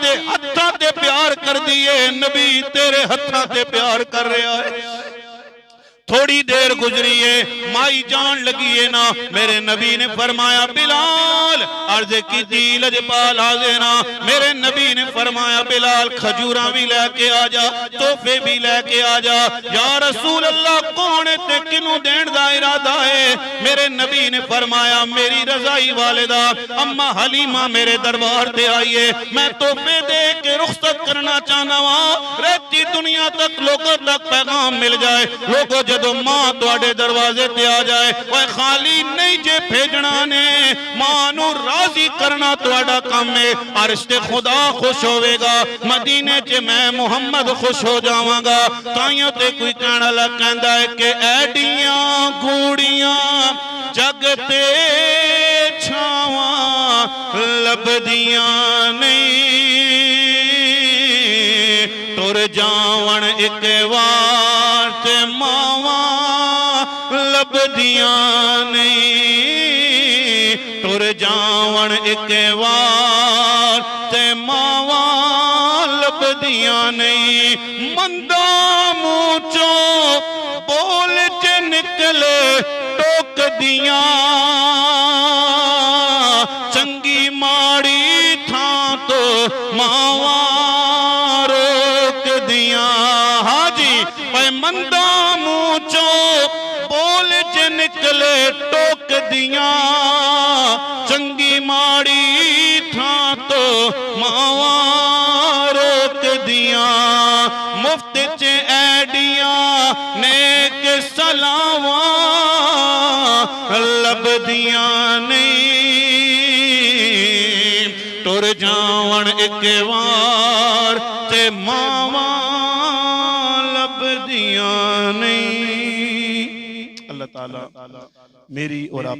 दे हत्थां ते प्यार कर दिए, नबी तेरे हत्थां ते प्यार कर रहा है। थोड़ी देर गुजरी है, माई जान लगी है ना, मेरे नबी ने फरमाया बिलाल, अर्ज की दी लजपाल हाज़िरा, मेरे नबी ने फरमाया बिलाल खजूरा भी लेके आ जा, तोहफे भी लेके आ जा। या रसूल अल्लाह कौन है ते किनू देण दा इरादा है? मेरे नबी ने फरमाया मेरी रजाई वालिदा अम्मा हलीमा मेरे दरबार ते आई है, मैं तोहफे दे के रुखसत करना चाहना वा, रहती दुनिया तक लोगों तक पैगाम मिल जाए। लोगों जदों मां तुहाडे दरवाजे ते आ जाए, वह खाली नहीं जे भेजना ने, मां नू राजी करना तुहाडा काम है। अर्श ते खुदा खुश होवेगा, मदीने च मैं मुहम्मद खुश हो जावांगा। ताइयों ते कोई कहना लग कहंदा है कि ऐडियां गूड़ियां जग ते छावां लभदियां नहीं, तुर जावण एक वार ते मावा लभदियां नहीं, तुर जावण एक वार ते मावा लभदियां नहीं। मंदा मुंह चो बोल च निकले टोक दियां, चंगी माड़ी थां तो मावा रोक दियां। हाजी भाई मंदा मुंह चो बोल च निकले टोक दियां, चंगी माड़ी थां तो मावा रोक दियां। मुफ्त च ऐडियां नेक सलावां लभदियां नहीं, तुर जावण एक वार ते मावा लभदियां नहीं। अल्लाह ताला मेरी और आप